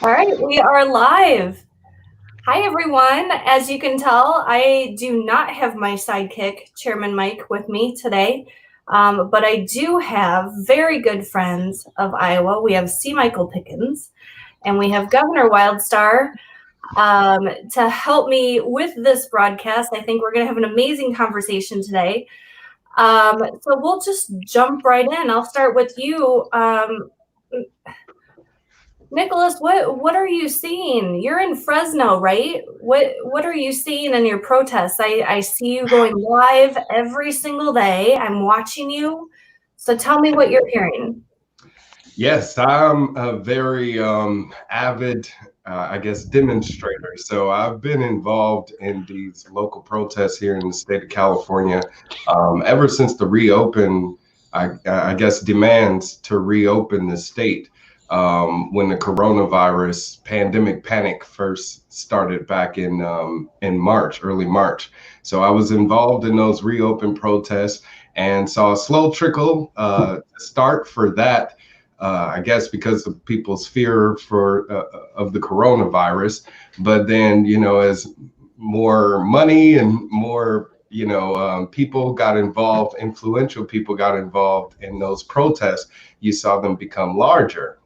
All right, we are live. Hi, everyone. As you can tell, I do not have my sidekick, Chairman Mike, with me today, but I do have very good friends of Iowa. We have C. Michael Pickens and we have Governor Wildstar to help me with this broadcast. I think we're going to have an amazing conversation today. So we'll just jump right in. I'll start with you. Nickolas, what are you seeing? You're in Fresno, right? What are you seeing in your protests? I see you going live every single day. I'm watching you. So tell me what you're hearing. Yes, I'm a very avid, I guess, demonstrator. So I've been involved in these local protests here in the state of California ever since the reopen, I guess, demands to reopen the state when the coronavirus pandemic panic first started back in March, early March. So I was involved in those reopen protests and saw a slow trickle start for that. I guess because of people's fear of the coronavirus. But then, as more money and more, people got involved, influential people got involved in those protests, you saw them become larger.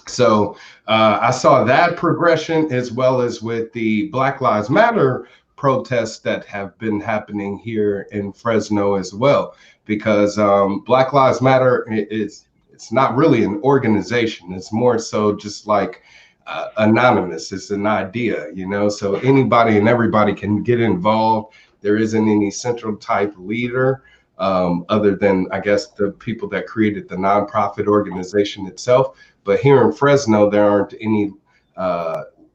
So I saw that progression as well as with the Black Lives Matter protests that have been happening here in Fresno as well, because Black Lives Matter is it's not really an organization. It's more so just like anonymous. It's an idea, so anybody and everybody can get involved. There isn't any central type leader other than, I guess, the people that created the nonprofit organization itself. But here in Fresno, there aren't any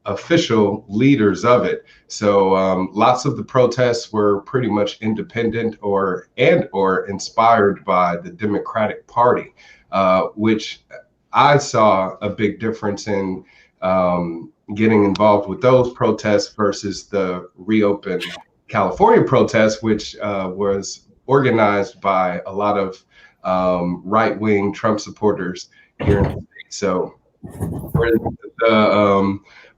official leaders of it. So lots of the protests were pretty much independent or inspired by the Democratic Party, which I saw a big difference in getting involved with those protests versus the reopen California protests, which was organized by a lot of right-wing Trump supporters here in the state. So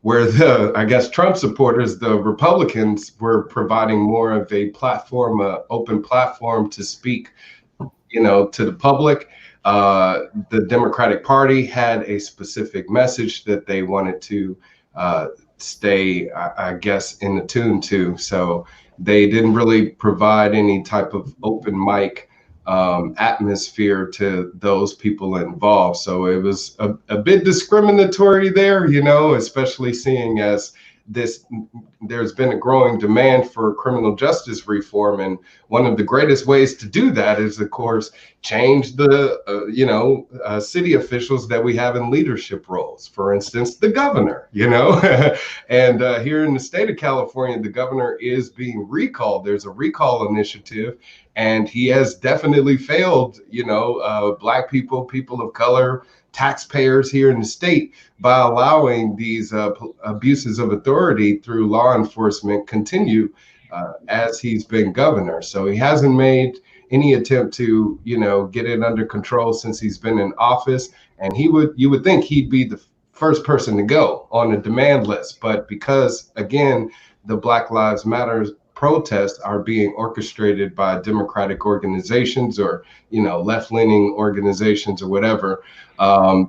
where the I guess Trump supporters, the Republicans, were providing more of a platform, open platform to speak, to the public. The Democratic Party had a specific message that they wanted to stay, I guess, in the tune to. So they didn't really provide any type of open mic atmosphere to those people involved. So it was a bit discriminatory there, especially seeing as there's been a growing demand for criminal justice reform. And one of the greatest ways to do that is, of course, change the, city officials that we have in leadership roles. For instance, the governor, and here in the state of California, the governor is being recalled. There's a recall initiative, and he has definitely failed, Black people, people of color, taxpayers here in the state by allowing these abuses of authority through law enforcement continue as he's been governor. So he hasn't made any attempt to, get it under control since he's been in office. And you would think he'd be the first person to go on the demand list. But because, again, the Black Lives Matter protests are being orchestrated by Democratic organizations or, left-leaning organizations or whatever,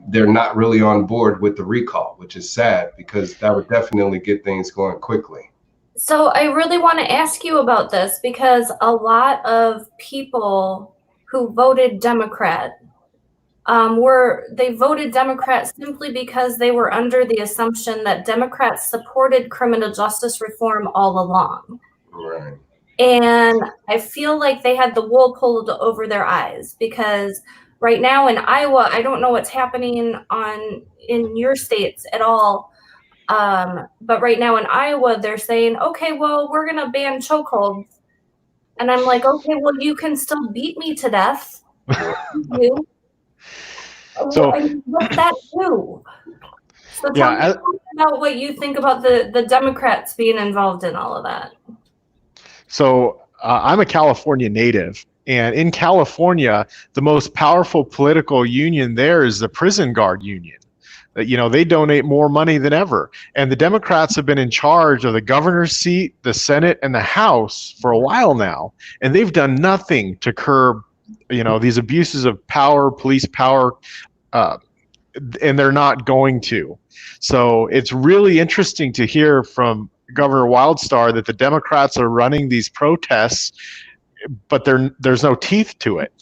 they're not really on board with the recall, which is sad because that would definitely get things going quickly. So I really want to ask you about this because a lot of people who voted Democrat they voted Democrat simply because they were under the assumption that Democrats supported criminal justice reform all along. Right. And I feel like they had the wool pulled over their eyes because right now in Iowa, I don't know what's happening in your states at all. But right now in Iowa, they're saying, okay, well, we're going to ban chokeholds. And I'm like, okay, well, you can still beat me to death. You. So what's that do? So tell me about what you think about the Democrats being involved in all of that. So I'm a California native, and in California, the most powerful political union there is the prison guard union. They donate more money than ever. And the Democrats have been in charge of the governor's seat, the Senate, and the House for a while now, and they've done nothing to curb, these abuses of power, police power, and they're not going to. So it's really interesting to hear from Governor Wildstar that the Democrats are running these protests, but there's no teeth to it,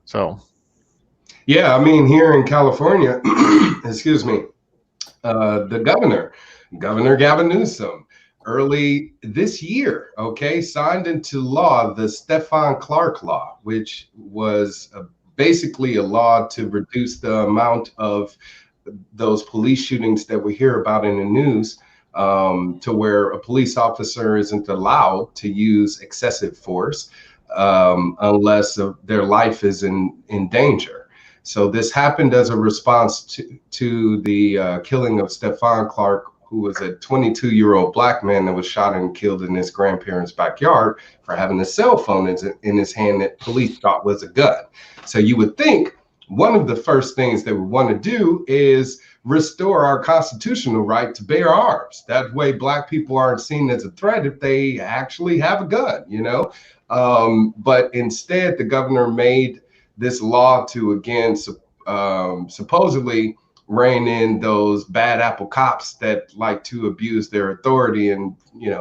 So. Yeah, I mean, here in California, excuse me, the Governor Gavin Newsom, early this year, signed into law the Stephon Clark Law, which was basically a law to reduce the amount of those police shootings that we hear about in the news, to where a police officer isn't allowed to use excessive force unless their life is in danger. So this happened as a response to the killing of Stephon Clark, who was a 22-year-old black man that was shot and killed in his grandparents' backyard for having a cell phone in his hand that police thought was a gun. So you would think one of the first things they would want to do is restore our constitutional right to bear arms. That way black people aren't seen as a threat if they actually have a gun, But instead, the governor made this law to, again, supposedly rein in those bad apple cops that like to abuse their authority and,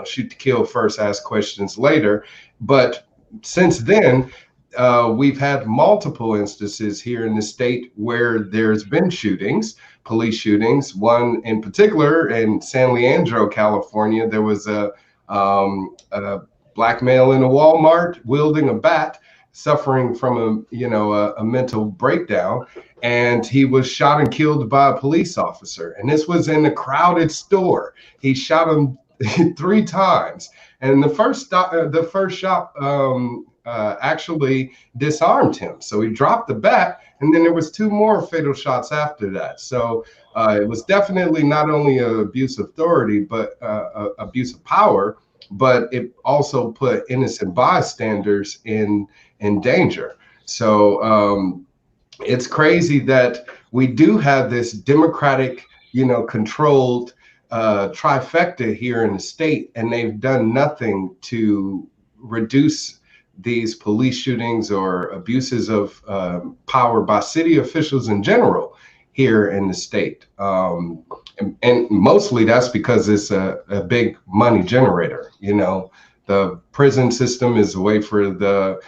shoot to kill first, ask questions later. But since then, we've had multiple instances here in the state where there's been shootings, police shootings. One in particular in San Leandro, California, there was a black male in a Walmart wielding a bat, suffering from a mental breakdown, and he was shot and killed by a police officer. And this was in a crowded store. He shot him 3 times, and the first shot actually disarmed him. So he dropped the bat, and then there was 2 more fatal shots after that. So it was definitely not only an abuse of authority, but abuse of power, but it also put innocent bystanders in danger. So it's crazy that we do have this Democratic, controlled trifecta here in the state, and they've done nothing to reduce these police shootings or abuses of power by city officials in general here in the state. And mostly that's because it's a big money generator. The prison system is a way for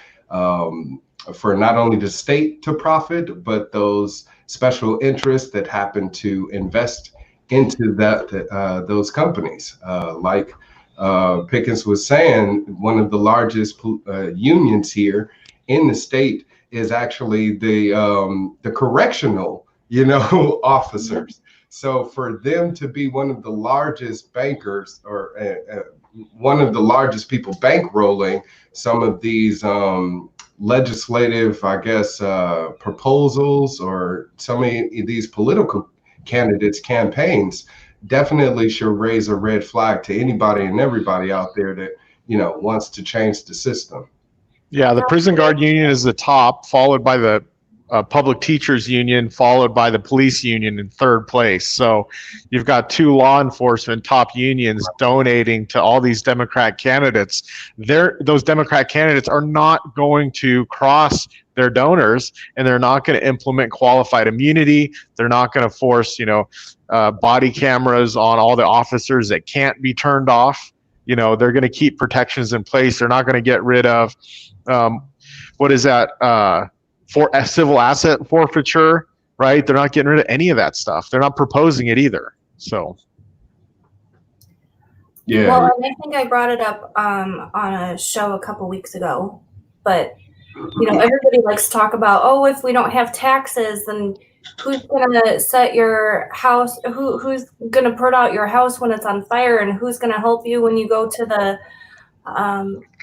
for not only the state to profit, but those special interests that happen to invest into those companies. Like Pickens was saying, one of the largest unions here in the state is actually the correctional, officers. So for them to be one of the largest bankers, or one of the largest people bankrolling some of these legislative, proposals, or some of these political candidates' campaigns, definitely should raise a red flag to anybody and everybody out there that, wants to change the system. Yeah, the prison guard union is the top, followed by the public teachers union, followed by the police union in 3rd place. So you've got 2 law enforcement top unions donating to all these Democrat candidates. Those Democrat candidates are not going to cross their donors, and they're not going to implement qualified immunity. They're not going to force, body cameras on all the officers that can't be turned off. They're going to keep protections in place. They're not going to get rid of, what is that? For a civil asset forfeiture, right? They're not getting rid of any of that stuff. They're not proposing it either. So, yeah. Well, and I think I brought it up on a show a couple weeks ago, but everybody likes to talk about, if we don't have taxes, then who's gonna set your house? Who's gonna put out your house when it's on fire, and who's gonna help you when you go to the,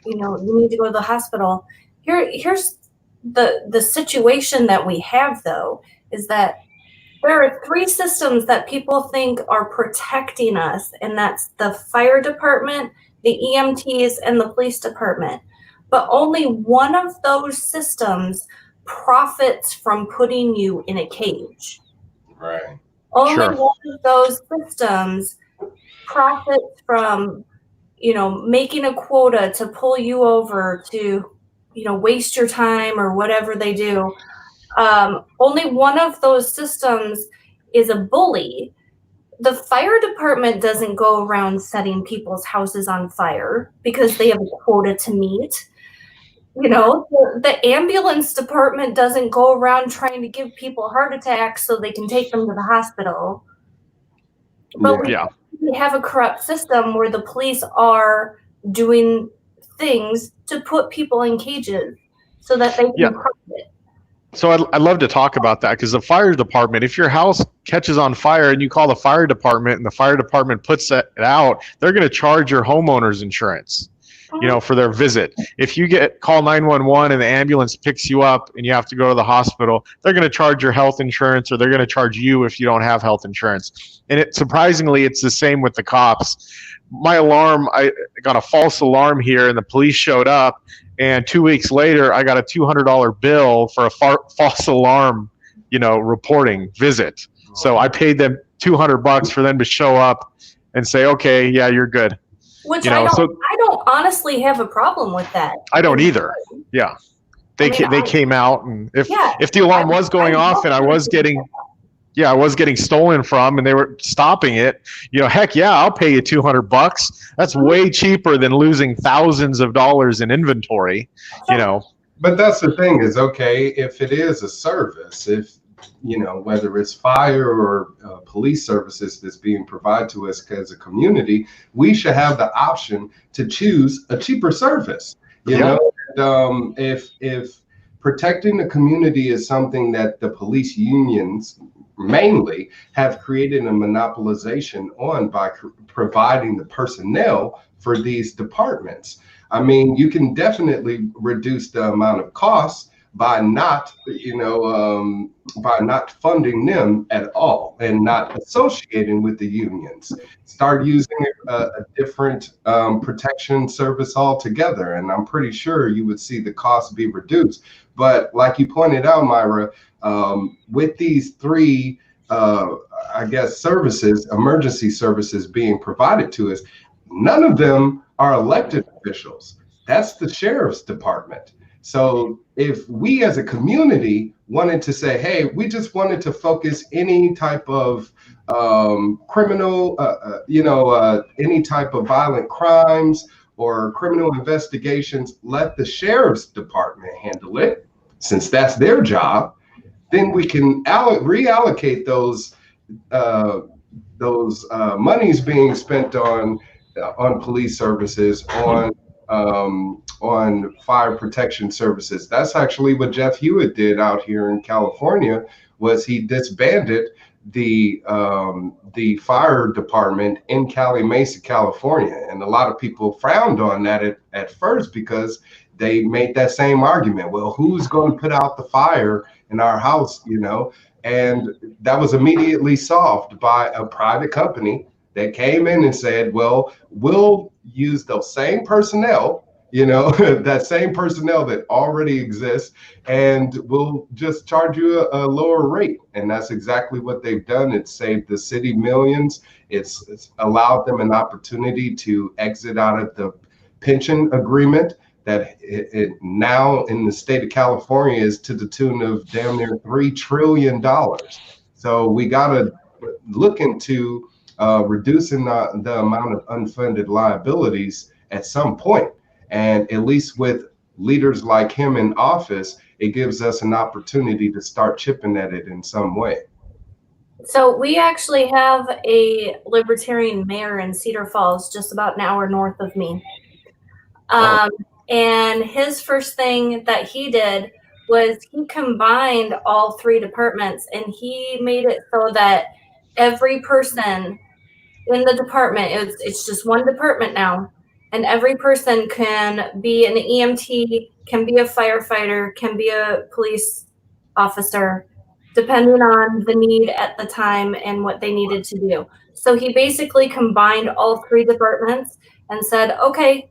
you need to go to the hospital? Here's the situation that we have, though, is that there are 3 systems that people think are protecting us, and that's the fire department, the EMTs, and the police department. But only one of those systems profits from putting you in a cage. Right. Only Sure. one of those systems profits from, making a quota to pull you over to, waste your time or whatever they do. Only one of those systems is a bully. The fire department doesn't go around setting people's houses on fire because they have a quota to meet. The ambulance department doesn't go around trying to give people heart attacks so they can take them to the hospital. But Yeah. we have a corrupt system where the police are doing things to put people in cages so that they can profit. So I'd love to talk about that, because the fire department, if your house catches on fire and you call the fire department and the fire department puts it out, they're going to charge your homeowner's insurance, for their visit. If you call 911 and the ambulance picks you up and you have to go to the hospital, they're going to charge your health insurance, or they're going to charge you if you don't have health insurance. And surprisingly, it's the same with the cops. My alarm, I got a false alarm here and the police showed up. And 2 weeks later, I got a $200 bill for a false alarm, reporting visit. So I paid them $200 for them to show up and say, okay, yeah, you're good. Which I don't honestly have a problem with that. I don't either. Yeah. They came out, and if the alarm was going off and I was getting stolen from and they were stopping it, heck yeah, I'll pay you $200. That's way cheaper than losing thousands of dollars in inventory, But that's the thing is, okay, if it is a service, if, whether it's fire or police services that's being provided to us as a community, we should have the option to choose a cheaper service, know? And, if protecting the community is something that the police unions mainly have created a monopolization on by providing the personnel for these departments. I mean, you can definitely reduce the amount of costs by not, by not funding them at all and not associating with the unions. Start using a different protection service altogether, and I'm pretty sure you would see the cost be reduced. But like you pointed out, Myra, with these three, services, emergency services being provided to us, none of them are elected officials. That's the sheriff's department. So if we as a community wanted to say, hey, we just wanted to focus any type of criminal, any type of violent crimes or criminal investigations, let the sheriff's department handle it, since that's their job, then we can reallocate those monies being spent on police services, on fire protection services. That's actually what Jeff Hewitt did out here in California. Was he disbanded the fire department in Cali Mesa, California, and a lot of people frowned on that at first because they made that same argument. Well, who's going to put out the fire in our house, And that was immediately solved by a private company that came in and said, well, we'll use those same personnel, that same personnel that already exists, and we'll just charge you a lower rate. And that's exactly what they've done. It's saved the city millions. It's allowed them an opportunity to exit out of the pension agreement that it now in the state of California is to the tune of damn near $3 trillion. So we got to look into reducing the amount of unfunded liabilities at some point. And at least with leaders like him in office, it gives us an opportunity to start chipping at it in some way. So we actually have a libertarian mayor in Cedar Falls, just about an hour north of me. And his first thing that he did was he combined all three departments, and he made it so that every person in the department, it's just one department now, and every person can be an EMT, can be a firefighter, can be a police officer, depending on the need at the time and what they needed to do. So he basically combined all three departments and said, okay,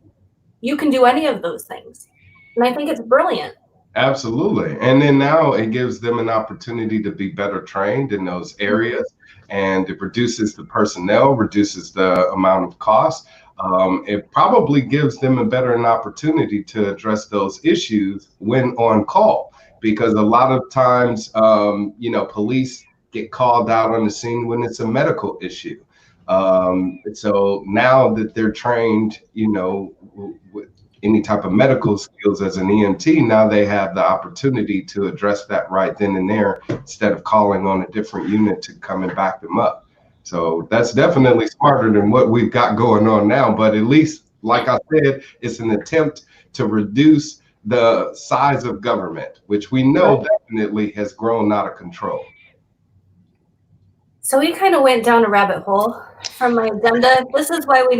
you can do any of those things. And I think it's brilliant. Absolutely. And then now it gives them an opportunity to be better trained in those areas, and it reduces the personnel, reduces the amount of cost. It probably gives them a better an opportunity to address those issues when on call, because a lot of times, police get called out on the scene when it's a medical issue. So now that they're trained, with any type of medical skills as an EMT, now they have the opportunity to address that right then and there instead of calling on a different unit to come and back them up. So that's definitely smarter than what we've got going on now. But at least, like I said, it's an attempt to reduce the size of government, which we know definitely has grown out of control. So we kind of went down a rabbit hole from my agenda. This is why we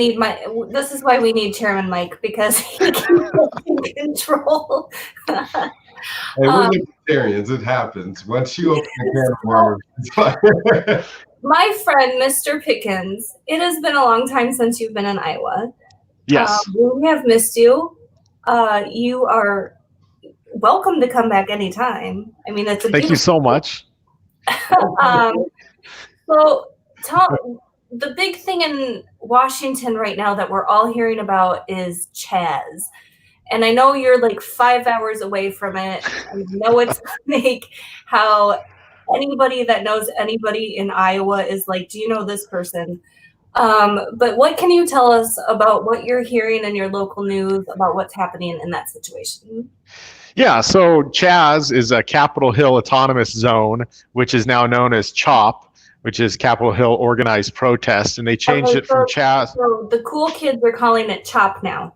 need Chairman Mike, because he can get in control. Hey, we're libertarians. It happens. Once you open the can of worms, my friend, Mr. Pickens, it has been a long time since you've been in Iowa. Yes. We have missed you. You are welcome to come back anytime. I mean, it's a Thank you so much. So the big thing in Washington right now that we're all hearing about is Chaz. And I know you're like 5 hours away from it. I know it's like how anybody that knows anybody in Iowa is like, do you know this person? But what can you tell us about what you're hearing in your local news about what's happening in that situation? Yeah, so Chaz is a Capitol Hill Autonomous Zone, which is now known as CHOP, which is Capitol Hill Organized Protest, and they changed it from Chaz. So the cool kids are calling it CHOP now.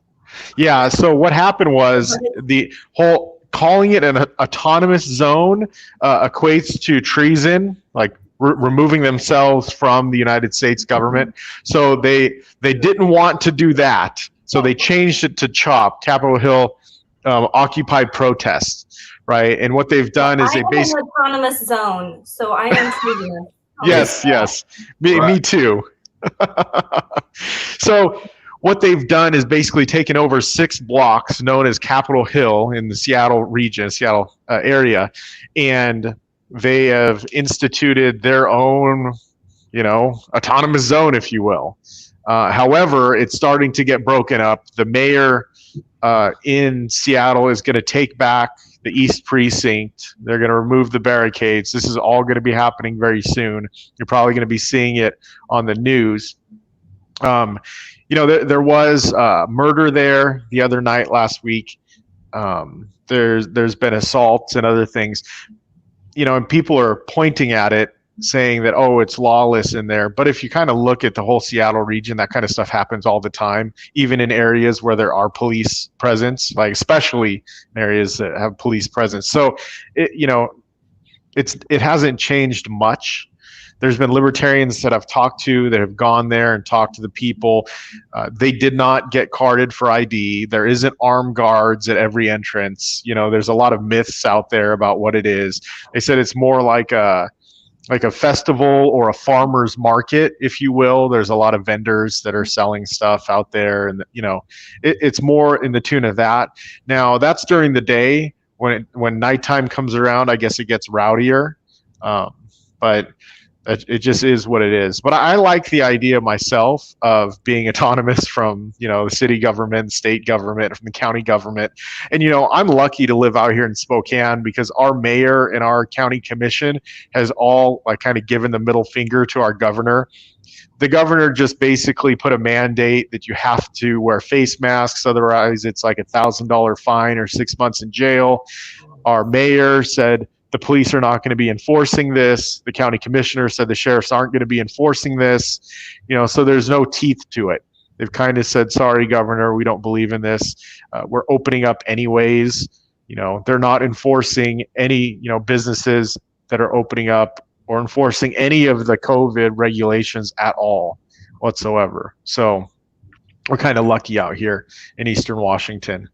Yeah, so what happened was the whole calling it an autonomous zone equates to treason, like removing themselves from the United States government. So they didn't want to do that, so they changed it to CHOP, Capitol Hill Occupied Protest, right? And what they've done is they basically an autonomous zone, so I am treason. Yes. Me too. So what they've done is basically taken over 6 blocks known as Capitol Hill in the Seattle region, Seattle area, and they have instituted their own, autonomous zone, if you will. However, it's starting to get broken up. The mayor in Seattle is going to take back the East Precinct. They're going to remove the barricades. This is all going to be happening very soon. You're probably going to be seeing it on the news. There was murder there the other night last week. There's been assaults and other things, and people are pointing at it, saying that, oh, it's lawless in there. But if you kind of look at the whole Seattle region, that kind of stuff happens all the time, even in areas where there are police presence, like especially in areas that have police presence. So it hasn't changed much. There's been libertarians that I've talked to that have gone there and talked to the people. They did not get carded for ID. There isn't armed guards at every entrance. There's a lot of myths out there about what it is. They said it's more like a festival or a farmer's market, if you will. There's a lot of vendors that are selling stuff out there, and it's more in the tune of that. Now that's during the day. When nighttime comes around, I guess it gets rowdier, but it just is what it is. But I like the idea myself of being autonomous from the city government, state government, from the county government. And I'm lucky to live out here in Spokane because our mayor and our county commission has all kind of given the middle finger to our governor. The governor just basically put a mandate that you have to wear face masks, otherwise it's like $1,000 fine or 6 months in jail. Our mayor said the police are not going to be enforcing this. The county commissioner said the sheriffs aren't going to be enforcing this. So there's no teeth to it. They've kind of said, sorry, governor, we don't believe in this. We're opening up anyways. They're not enforcing any, businesses that are opening up or enforcing any of the COVID regulations at all whatsoever. So we're kind of lucky out here in Eastern Washington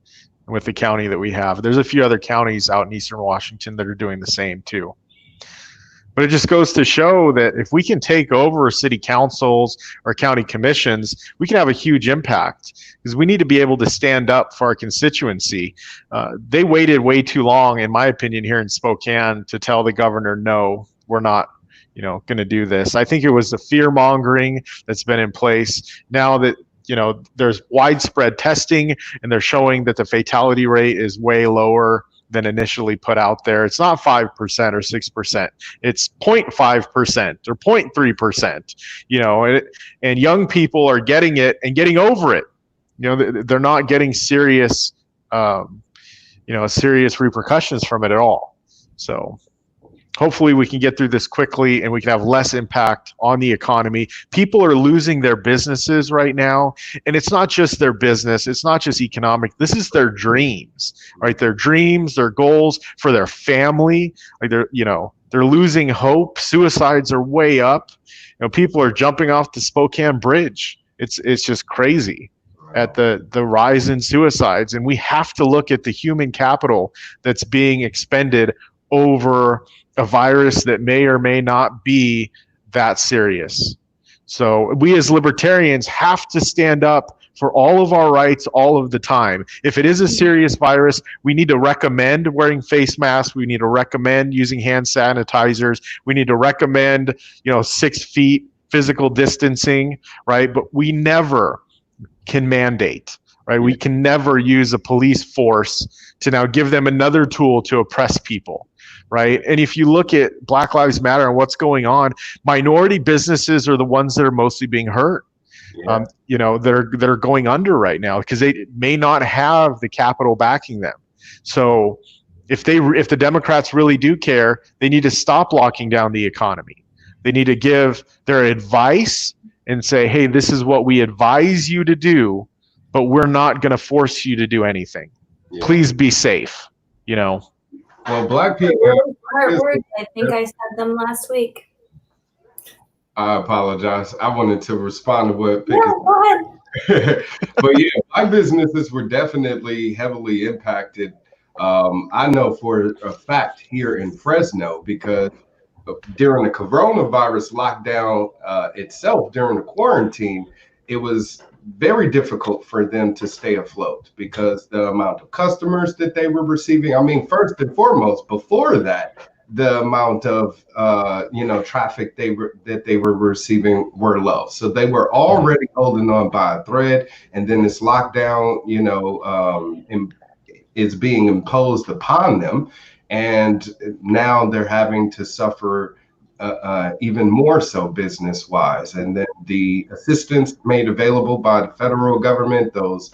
with the county that we have. There's a few other counties out in Eastern Washington that are doing the same too. But it just goes to show that if we can take over city councils or county commissions, we can have a huge impact, because we need to be able to stand up for our constituency. They waited way too long, in my opinion, here in Spokane to tell the governor, no, we're not going to do this. I think it was the fear mongering that's been in place. Now that there's widespread testing and they're showing that the fatality rate is way lower than initially put out there. It's not 5% or 6%. It's 0.5% or 0.3%. And young people are getting it and getting over it. They're not getting serious, serious repercussions from it at all. So hopefully we can get through this quickly and we can have less impact on the economy. People are losing their businesses right now, and it's not just their business. It's not just economic. This is their dreams, right? Their dreams, their goals for their family. Like they're losing hope. Suicides are way up. People are jumping off the Spokane Bridge. It's just crazy at the rise in suicides. And we have to look at the human capital that's being expended over a virus that may or may not be that serious. So we as libertarians have to stand up for all of our rights all of the time. If it is a serious virus, we need to recommend wearing face masks. We need to recommend using hand sanitizers. We need to recommend, 6 feet physical distancing, right? But we never can mandate, right? We can never use a police force to now give them another tool to oppress people. Right. And if you look at Black Lives Matter and what's going on, minority businesses are the ones that are mostly being hurt. Yeah. That are going under right now because they may not have the capital backing them. So if the Democrats really do care, they need to stop locking down the economy. They need to give their advice and say, hey, this is what we advise you to do, but we're not going to force you to do anything. Yeah. Please be safe. Well, Black people. I think I said them last week. I apologize. I wanted to respond to what Pickens. Yeah, go ahead. But yeah, my businesses were definitely heavily impacted. I know for a fact here in Fresno, because during the coronavirus lockdown itself, during the quarantine, it was very difficult for them to stay afloat because the amount of customers that they were receiving. I mean, first and foremost, before that, the amount of traffic that they were receiving were low. So they were already holding on by a thread, and then this lockdown, is being imposed upon them, and now they're having to suffer even more so business-wise. And then the assistance made available by the federal government, those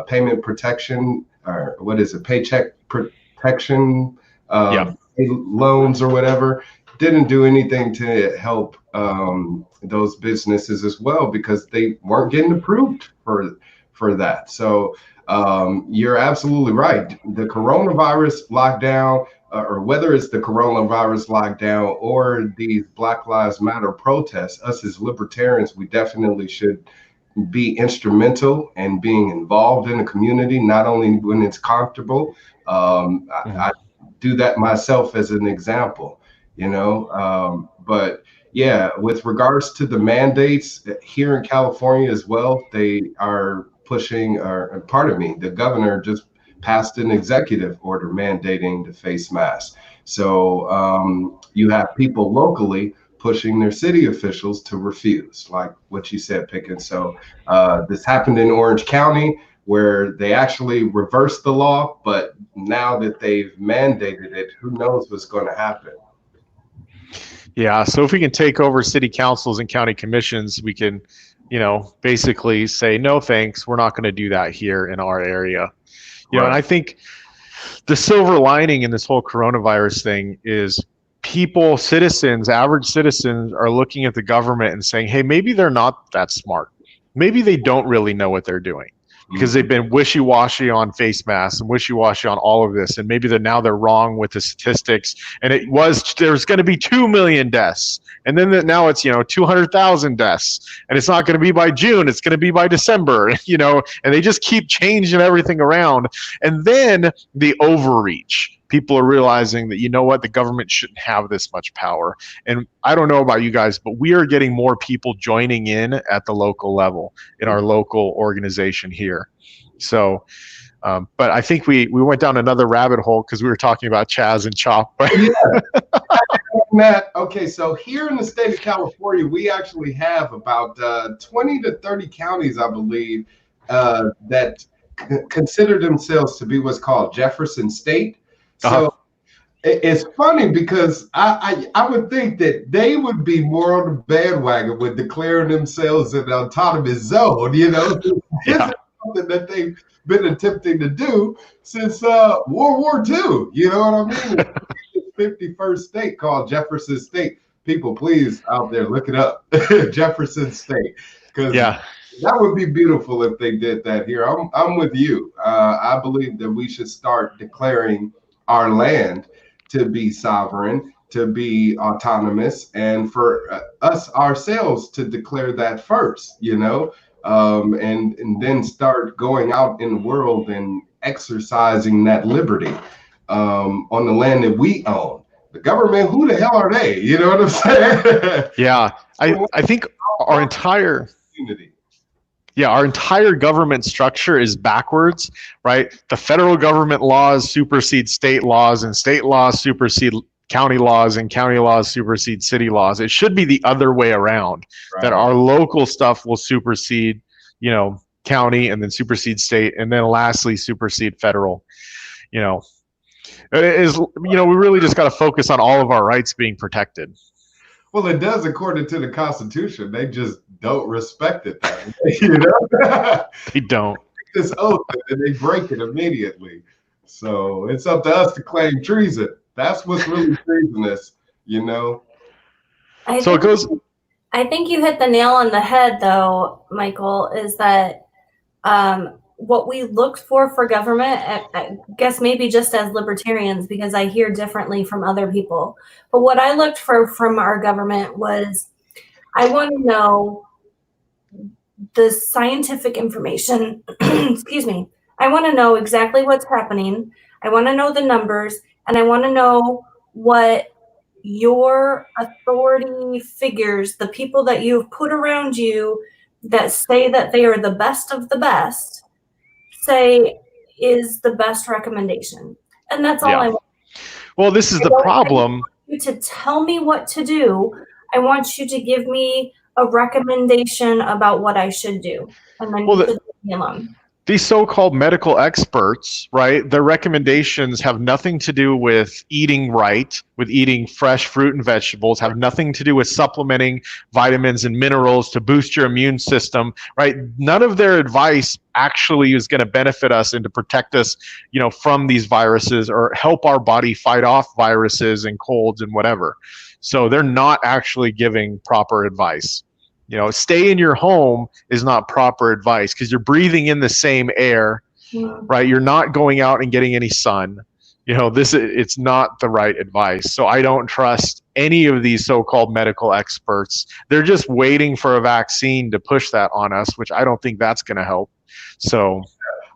payment protection, or what is it, paycheck protection loans or whatever, didn't do anything to help those businesses as well, because they weren't getting approved for that. So you're absolutely right. The coronavirus lockdown, or whether it's the coronavirus lockdown or these Black Lives Matter protests, us as libertarians, we definitely should be instrumental in being involved in the community, not only when it's comfortable. I do that myself as an example, but yeah, with regards to the mandates here in California as well, they are pushing, the governor just passed an executive order mandating the face mask. So you have people locally pushing their city officials to refuse, like what you said, Pickens. So this happened in Orange County, where they actually reversed the law, but now that they've mandated it, who knows what's going to happen. Yeah, so if we can take over city councils and county commissions, we can, basically say, no, thanks, we're not going to do that here in our area. And I think the silver lining in this whole coronavirus thing is average citizens are looking at the government and saying, hey, maybe they're not that smart. Maybe they don't really know what they're doing, because they've been wishy-washy on face masks and wishy-washy on all of this. And maybe they're wrong with the statistics. And there's going to be 2 million deaths. And then now it's, 200,000 deaths. And it's not going to be by June. It's going to be by December, and they just keep changing everything around. And then the overreach. people are realizing that, you know what, the government shouldn't have this much power. And I don't know about you guys, but we are getting more people joining in at the local level in our local organization here. So, but I think we went down another rabbit hole because we were talking about Chaz and Chop. Matt, okay, so here in the state of California, we actually have about 20 to 30 counties, I believe, that consider themselves to be what's called Jefferson State. So it's funny because I would think that they would be more on the bandwagon with declaring themselves an autonomous zone. You know, this is something that they've been attempting to do since World War II. You know what I mean? 51st state called Jefferson State. People, please, out there, look it up. Jefferson State. Because that would be beautiful if they did that here. I'm with you. I believe that we should start declaring our land to be sovereign, to be autonomous, and for us ourselves to declare that first, you know, and then start going out in the world and exercising that liberty on the land that we own. The government, who the hell are they? You know what I'm saying? Yeah, I think our entire community. Yeah, our entire government structure is backwards, right? The federal government laws supersede state laws, and state laws supersede county laws, and county laws supersede city laws. It should be the other way around, that our local stuff will supersede, you know, county, and then supersede state, and then lastly supersede federal. You know, it is, you know, we really just got to focus on all of our rights being protected. Well, it does according to the Constitution. They just don't respect it. You know? They don't. This oath and they break it immediately. So it's up to us to claim treason. That's what's really treasonous, you know? I think you hit the nail on the head, though, Michael, is that what we look for government, I guess maybe just as libertarians, because I hear differently from other people, but what I looked for from our government was, I want to know the scientific information. Excuse me. I want to know exactly what's happening. I want to know the numbers, and I want to know what your authority figures, the people that you've put around you that say that they are the best of the best, say is the best recommendation. And that's all I want. Well, this is the problem. I want you to tell me what to do. I want you to give me a recommendation about what I should do. And then leave me alone. These so-called medical experts, right, their recommendations have nothing to do with eating right, with eating fresh fruit and vegetables, have nothing to do with supplementing vitamins and minerals to boost your immune system, right? None of their advice actually is going to benefit us and to protect us, you know, from these viruses or help our body fight off viruses and colds and whatever. So they're not actually giving proper advice. You know, stay in your home is not proper advice because you're breathing in the same air, right? You're not going out and getting any sun. You know, it's not the right advice. So I don't trust any of these so-called medical experts. They're just waiting for a vaccine to push that on us, which I don't think that's going to help. So,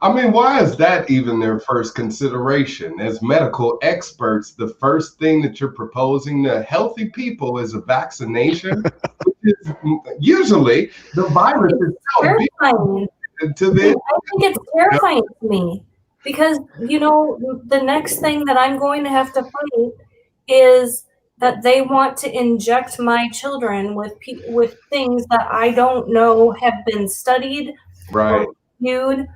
I mean, why is that even their first consideration? As medical experts, the first thing that you're proposing to healthy people is a vaccination, which is usually the virus itself. I think it's terrifying to me because, you know, the next thing that I'm going to have to fight is that they want to inject my children with things that I don't know have been studied, or reviewed.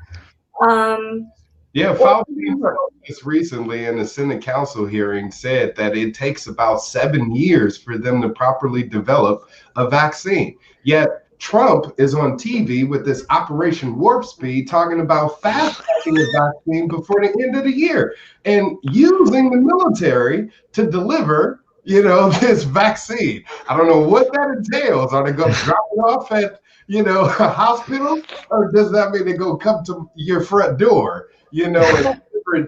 Fauci just recently in the Senate Council hearing said that it takes about 7 years for them to properly develop a vaccine. Yet Trump is on TV with this Operation Warp Speed talking about fast-tracking the vaccine before the end of the year and using the military to deliver, you know, this vaccine. I don't know what that entails. Are they going to drop it off at, you know, a hospital, or does that mean they go come to your front door? You know,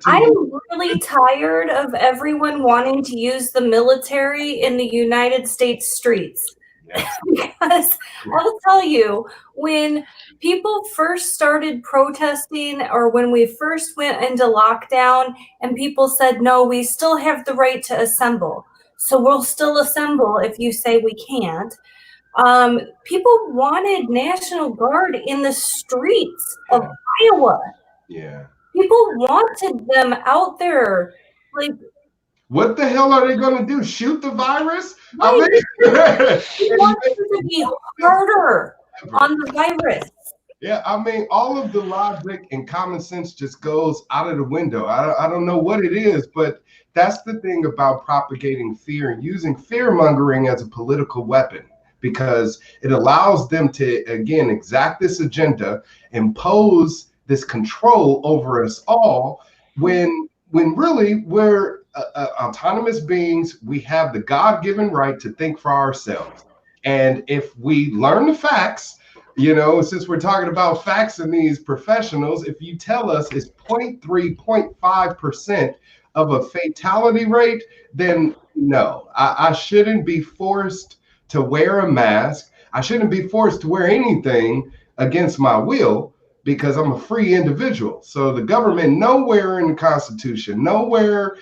I'm really tired of everyone wanting to use the military in the United States streets. Yes. Because I'll tell you, when people first started protesting or when we first went into lockdown and people said, no, we still have the right to assemble. So we'll still assemble if you say we can't. People wanted National Guard in the streets of Iowa. Yeah. People wanted them out there. Like, what the hell are they going to do? Shoot the virus? right. I mean, They want them to be harder on the virus. Yeah, I mean, all of the logic and common sense just goes out of the window. I don't know what it is, but that's the thing about propagating fear and using fear mongering as a political weapon, because it allows them to, again, exact this agenda, impose this control over us all, when really we're autonomous beings. We have the God-given right to think for ourselves. And if we learn the facts, since we're talking about facts in these professionals, if you tell us it's 0.3, 0.5% of a fatality rate, then no, I shouldn't be forced to wear a mask. I shouldn't be forced to wear anything against my will, because I'm a free individual. So the government, nowhere in the Constitution, nowhere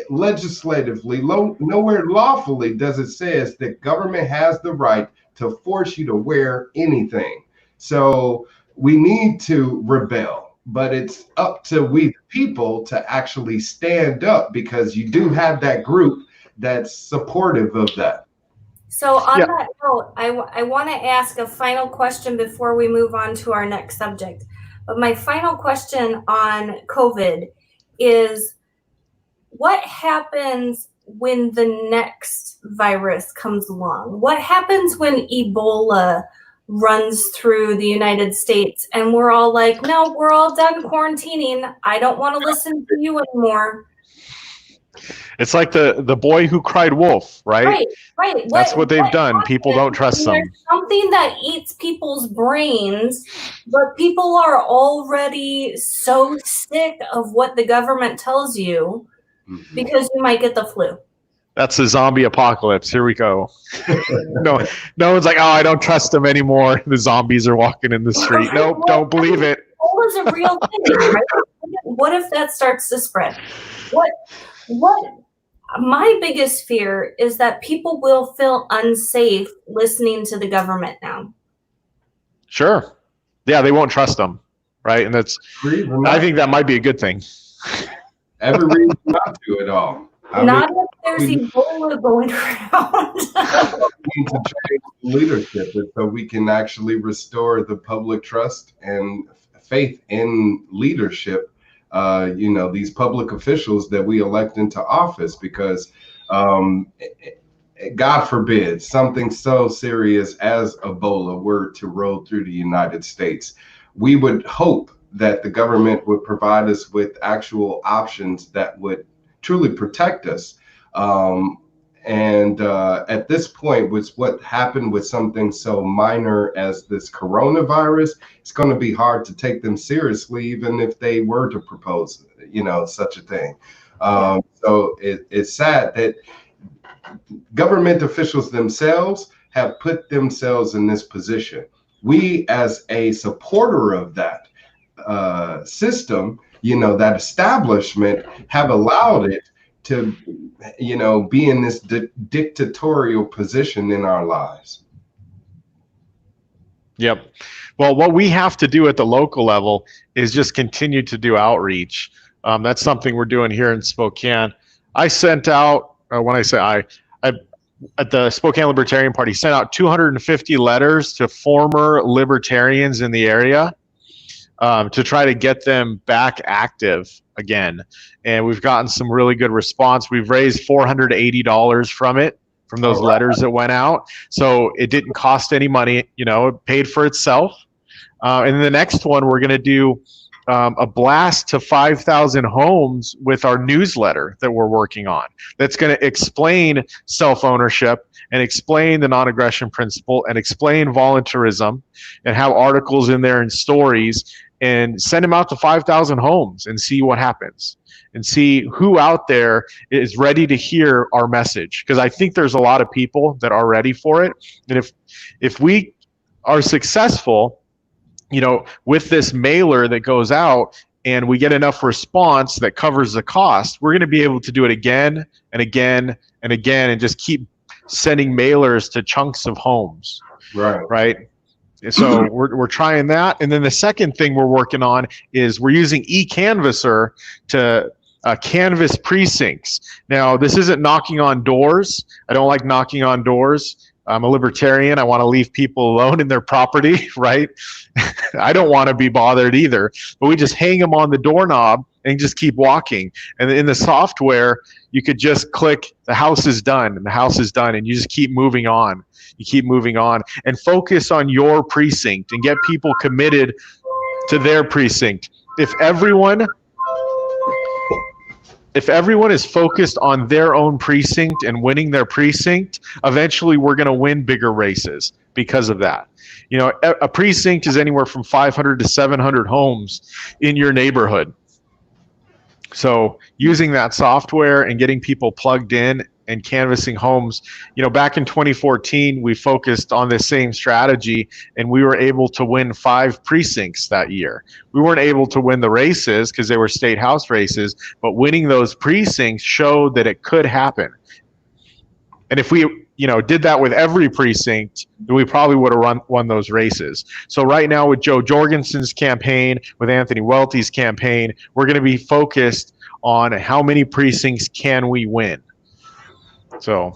legislatively, nowhere lawfully does it says that government has the right to force you to wear anything. So we need to rebel, but it's up to we the people to actually stand up, because you do have that group that's supportive of that. So on that note, I want to ask a final question before we move on to our next subject. But my final question on COVID is, what happens when the next virus comes along? What happens when Ebola runs through the United States and we're all like, no, we're all done quarantining. I don't want to listen to you anymore. It's like the boy who cried wolf, right? Right. That's what they've done. People don't trust them. There's something that eats people's brains, but people are already so sick of what the government tells you, because you might get the flu. That's the zombie apocalypse. Here we go. No one's like, oh, I don't trust them anymore. The zombies are walking in the street. Nope, don't believe it. Ebola is a real thing, right? What if that starts to spread? What my biggest fear is that people will feel unsafe listening to the government now. Sure. Yeah, they won't trust them, right? And I think that might be a good thing. Every reason not to at all. Not if there's Ebola going around. We need to change leadership so we can actually restore the public trust and faith in leadership. These public officials that we elect into office, because God forbid something so serious as Ebola were to roll through the United States. We would hope that the government would provide us with actual options that would truly protect us. At this point, with what happened with something so minor as this coronavirus, it's going to be hard to take them seriously, even if they were to propose, such a thing. So it's sad that government officials themselves have put themselves in this position. We, as a supporter of that system, that establishment, have allowed it to, be in this dictatorial position in our lives. Yep. Well, what we have to do at the local level is just continue to do outreach. That's something we're doing here in Spokane. I sent out, when I say I at the Spokane Libertarian Party, sent out 250 letters to former libertarians in the area to try to get them back active again. And we've gotten some really good response. We've raised $480 from those letters that went out. So it didn't cost any money, it paid for itself. And then the next one, we're going to do a blast to 5,000 homes with our newsletter that we're working on. That's going to explain self-ownership and explain the non-aggression principle and explain voluntarism, and have articles in there and stories. and send them out to 5,000 homes and see what happens, and see who out there is ready to hear our message. Because I think there's a lot of people that are ready for it. And if we are successful, with this mailer that goes out, and we get enough response that covers the cost, we're going to be able to do it again and again and again, and just keep sending mailers to chunks of homes. Right. So we're trying that. And then the second thing we're working on is we're using eCanvasser to canvas precincts. Now, this isn't knocking on doors. I don't like knocking on doors. I'm a libertarian. I want to leave people alone in their property, right? I don't want to be bothered either. But we just hang them on the doorknob and just keep walking. And in the software, you could just click, the house is done, and the house is done, and you just keep moving on. You keep moving on and focus on your precinct and get people committed to their precinct. If everyone is focused on their own precinct and winning their precinct, eventually we're going to win bigger races because of that. A precinct is anywhere from 500 to 700 homes in your neighborhood. So using that software and getting people plugged in and canvassing homes, back in 2014, we focused on this same strategy, and we were able to win 5 precincts that year. We weren't able to win the races because they were state house races, but winning those precincts showed that it could happen. And if we, did that with every precinct, then we probably would have won those races. So right now with Joe Jorgensen's campaign, with Anthony Welty's campaign, we're going to be focused on how many precincts can we win. So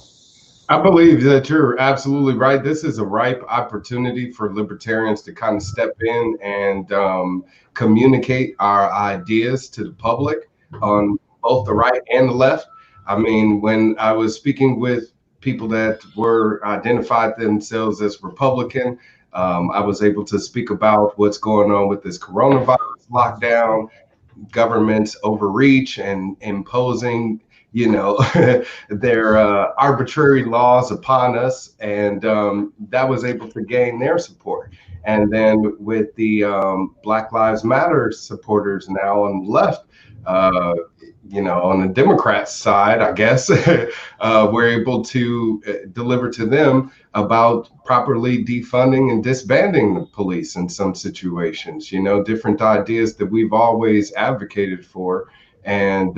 I believe that you're absolutely right. This is a ripe opportunity for libertarians to kind of step in and communicate our ideas to the public on both the right and the left. I mean, when I was speaking with people that were identified themselves as Republican, I was able to speak about what's going on with this coronavirus lockdown, government's overreach and imposing their arbitrary laws upon us, and that was able to gain their support. And then with the Black Lives Matter supporters now on the left, on the Democrats side, I guess, we're able to deliver to them about properly defunding and disbanding the police in some situations, different ideas that we've always advocated for, and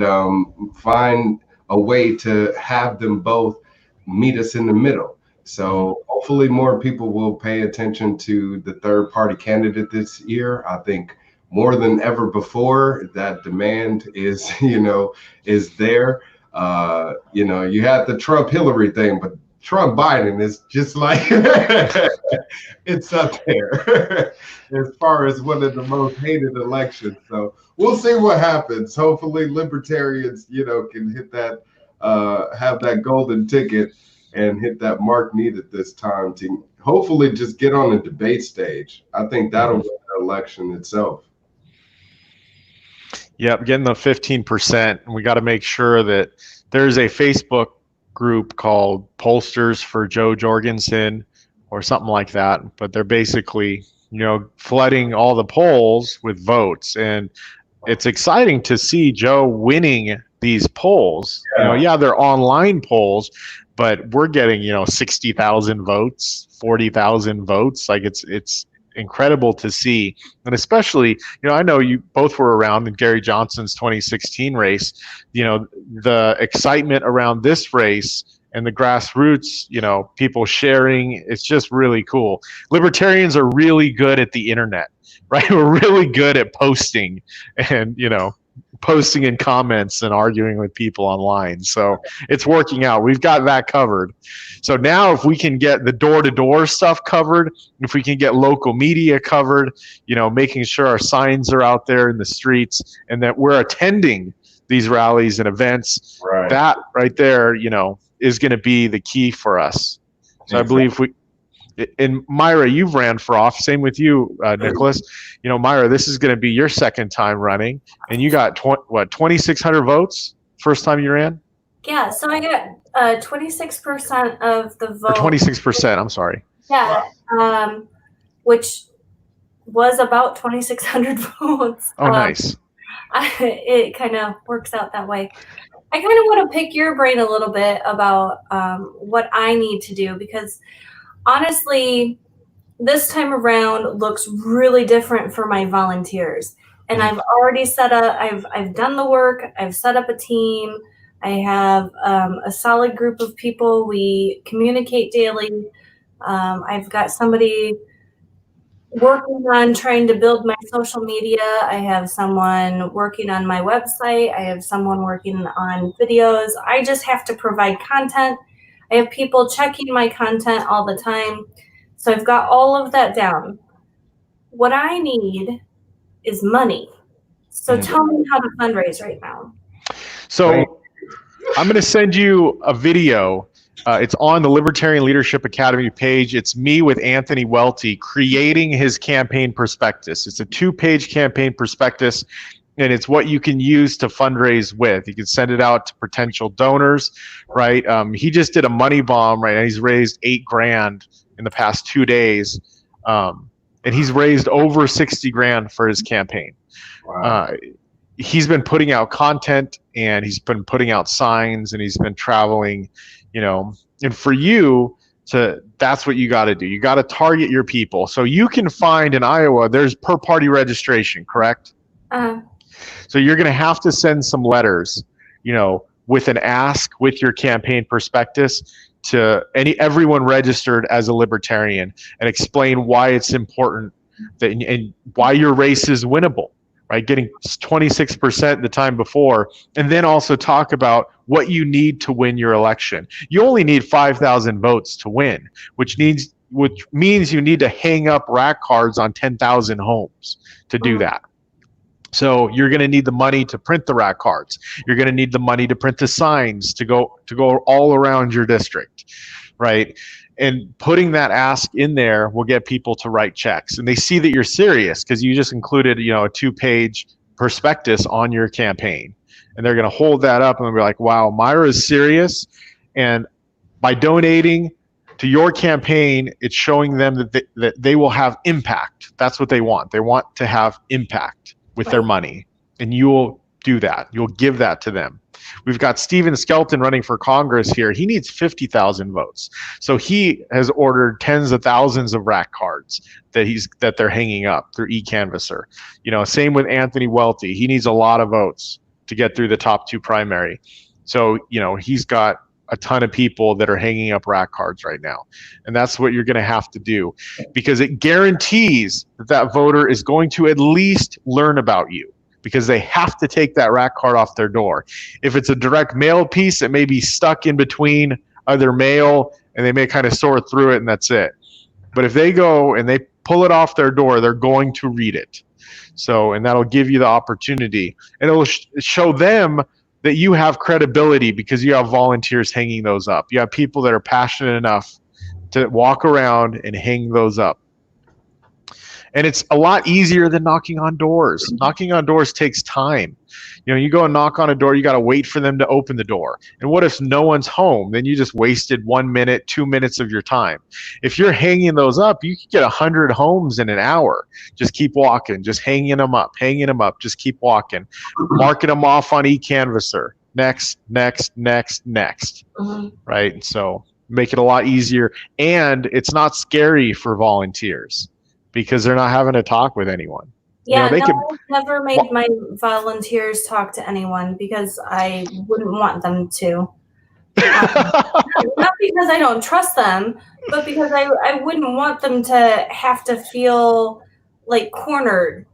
find a way to have them both meet us in the middle. So hopefully more people will pay attention to the third party candidate this year. I think more than ever before, that demand is, is there. You had the Trump Hillary thing, but Trump Biden is just like, it's up there as far as one of the most hated elections. So we'll see what happens. Hopefully libertarians, can hit that, have that golden ticket and hit that mark needed this time to hopefully just get on the debate stage. I think that'll win the election itself. Yep, getting the 15%. And we got to make sure that there's a Facebook group called Pollsters for Joe Jorgensen or something like that. But they're basically, flooding all the polls with votes. And it's exciting to see Joe winning these polls. Yeah. They're online polls, but we're getting, 60,000 votes, 40,000 votes. Like it's incredible to see. And especially, I know you both were around in Gary Johnson's 2016 race, the excitement around this race and the grassroots, people sharing, it's just really cool. Libertarians are really good at the internet, right? We're really good at posting and, posting in comments and arguing with people online. So it's working out. We've got that covered. So now if we can get the door-to-door stuff covered, if we can get local media covered, making sure our signs are out there in the streets and that we're attending these rallies and events, right. That right there, is going to be the key for us. So exactly. I believe and Myra, you've ran for office. Same with you, Nickolas. Myra, this is going to be your second time running, and you got 2,600 votes first time you ran. Yeah, so I got 26% of the vote. Or 26%. I'm sorry. Yeah, which was about 2,600 votes. Oh, nice. It kind of works out that way. I kind of want to pick your brain a little bit about what I need to do, because honestly, this time around looks really different for my volunteers. And I've already I've done the work. I've set up a team. I have a solid group of people. We communicate daily. I've got somebody working on trying to build my social media. I have someone working on my website. I have someone working on videos. I just have to provide content. I have people checking my content all the time. So I've got all of that down. What I need is money. So tell me how to fundraise right now. So I'm going to send you a video. It's on the Libertarian Leadership Academy page. It's me with Anthony Welty creating his campaign prospectus. It's a 2-page campaign prospectus, and it's what you can use to fundraise with. You can send it out to potential donors, right? He just did a money bomb, right? And he's raised $8,000 in the past 2 days, and he's raised over 60 grand for his campaign. Wow. He's been putting out content, and he's been putting out signs, and he's been traveling, and for you that's what you got to do. You got to target your people. So you can find in Iowa, there's per party registration, correct? So you're going to have to send some letters, with an ask with your campaign prospectus to everyone registered as a libertarian, and explain why it's important and why your race is winnable, right? Getting 26% the time before, and then also talk about what you need to win your election. You only need 5,000 votes to win, which means you need to hang up rack cards on 10,000 homes to do that. So you're going to need the money to print the rack cards. You're going to need the money to print the signs to go all around your district, right? And putting that ask in there will get people to write checks, and they see that you're serious because you just included, a 2-page prospectus on your campaign, and they're going to hold that up and they'll be like, "Wow, Myra is serious." And by donating to your campaign, it's showing them that they will have impact. That's what they want. They want to have impact with their money, and you will do that. You'll give that to them. We've got Stephen Skelton running for Congress here. He needs 50,000 votes. So he has ordered tens of thousands of rack cards that they're hanging up through eCanvasser. Same with Anthony Welty. He needs a lot of votes to get through the top 2 primary. So, he's got a ton of people that are hanging up rack cards right now. And that's what you're going to have to do, because it guarantees that voter is going to at least learn about you, because they have to take that rack card off their door. If it's a direct mail piece, it may be stuck in between other mail, and they may kind of sort through it, and that's it. But if they go and they pull it off their door, they're going to read it. So, and that'll give you the opportunity, and it will show them that you have credibility because you have volunteers hanging those up. You have people that are passionate enough to walk around and hang those up. And it's a lot easier than knocking on doors. Knocking on doors takes time. You go and knock on a door, you got to wait for them to open the door. And what if no one's home? Then you just wasted 1 minute, 2 minutes of your time. If you're hanging those up, you could get 100 homes in an hour. Just keep walking, just hanging them up, just keep walking. Marking them off on eCanvasser. Next, right? So make it a lot easier. And it's not scary for volunteers, because they're not having to talk with anyone. Yeah, I've never made my volunteers talk to anyone because I wouldn't want them to. Not because I don't trust them, but because I wouldn't want them to have to feel like cornered.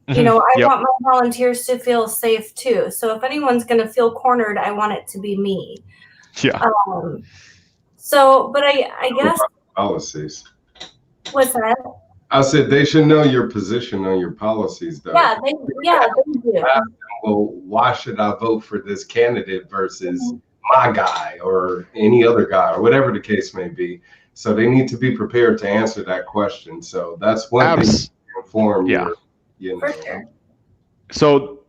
I want my volunteers to feel safe too. So if anyone's going to feel cornered, I want it to be me. Yeah. But I guess policies. What's that? I said they should know your position on your policies, though. Yeah, they do. Well, why should I vote for this candidate versus my guy or any other guy or whatever the case may be? So they need to be prepared to answer that question. So that's one thing to inform you. For sure. So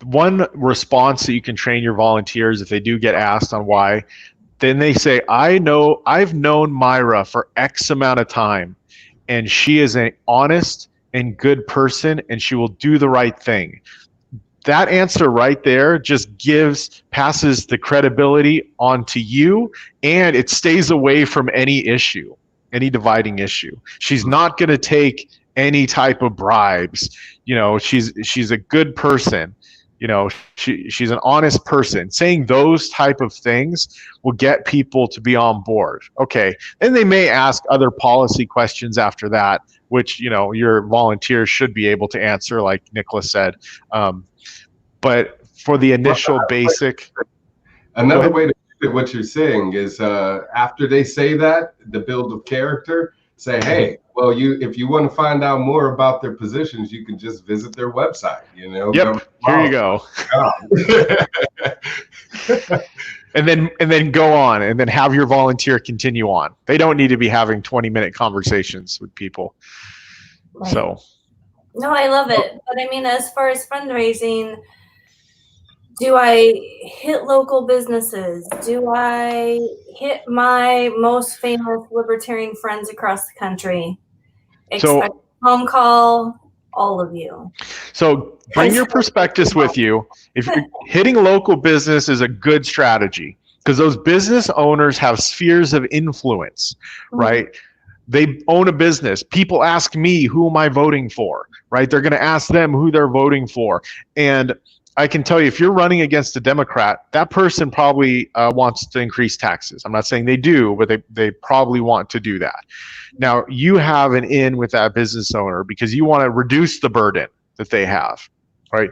one response that you can train your volunteers if they do get asked on why, then they say, I've known Myra for X amount of time, and she is an honest and good person, and she will do the right thing. That answer right there just passes the credibility onto you, and it stays away from any issue, any dividing issue. She's not going to take any type of bribes. She's a good person. She's an honest person. Saying those type of things will get people to be on board. Okay. Then they may ask other policy questions after that, which, your volunteers should be able to answer, like Nickolas said. But for the initial basic. Another way to look at what you're saying is after they say that, the build of character, say, hey, well, if you want to find out more about their positions, you can just visit their website. Yep. Here you go. and then go on, and then have your volunteer continue on. They don't need to be having 20-minute conversations with people. Right. So. No, I love it. But I mean, as far as fundraising, do I hit local businesses? Do I hit my most famous libertarian friends across the country? Expect a phone call, all of you. So bring your prospectus with you. If you're hitting local business is a good strategy, because those business owners have spheres of influence, right? They own a business. People ask me, who am I voting for, right? They're going to ask them who they're voting for. And I can tell you, if you're running against a Democrat, that person probably wants to increase taxes. I'm not saying they do, but they probably want to do that. Now, you have an in with that business owner because you want to reduce the burden that they have, right?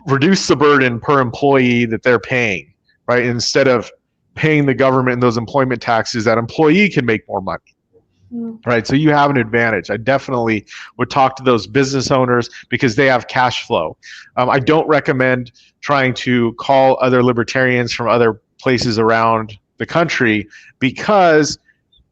Reduce the burden per employee that they're paying, right? Instead of paying the government and those employment taxes, that employee can make more money. Right, so you have an advantage. I definitely would talk to those business owners because they have cash flow. I don't recommend trying to call other libertarians from other places around the country because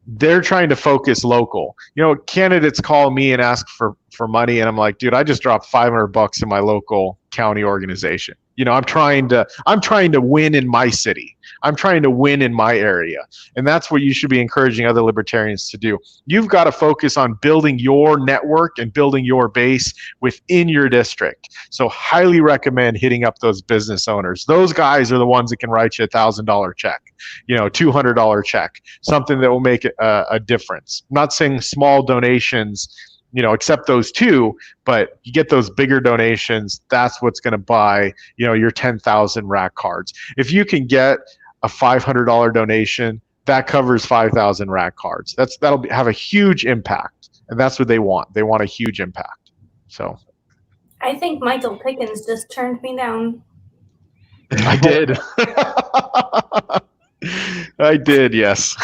they're trying to focus local. Candidates call me and ask for money, and I'm like, dude, I just dropped $500 in my local county organization. I'm trying to win in my city. I'm trying to win in my area. And that's what you should be encouraging other libertarians to do. You've got to focus on building your network and building your base within your district. So highly recommend hitting up those business owners. Those guys are the ones that can write you a $1,000 check, $200 check, something that will make a difference. I'm not saying small donations, except those two, but you get those bigger donations, that's what's going to buy, your 10,000 rack cards. If you can get a $500 donation, that covers 5,000 rack cards. That'll have a huge impact, and that's what they want. They want a huge impact. So, I think Michael Pickens just turned me down. I did. I did, yes.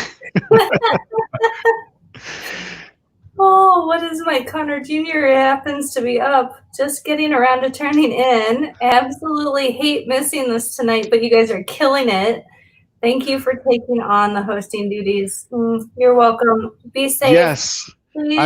Oh, what is my Connor Jr. happens to be up? Just getting around to turning in. Absolutely hate missing this tonight, but you guys are killing it. Thank you for taking on the hosting duties. You're welcome. Be safe. Yes. Please.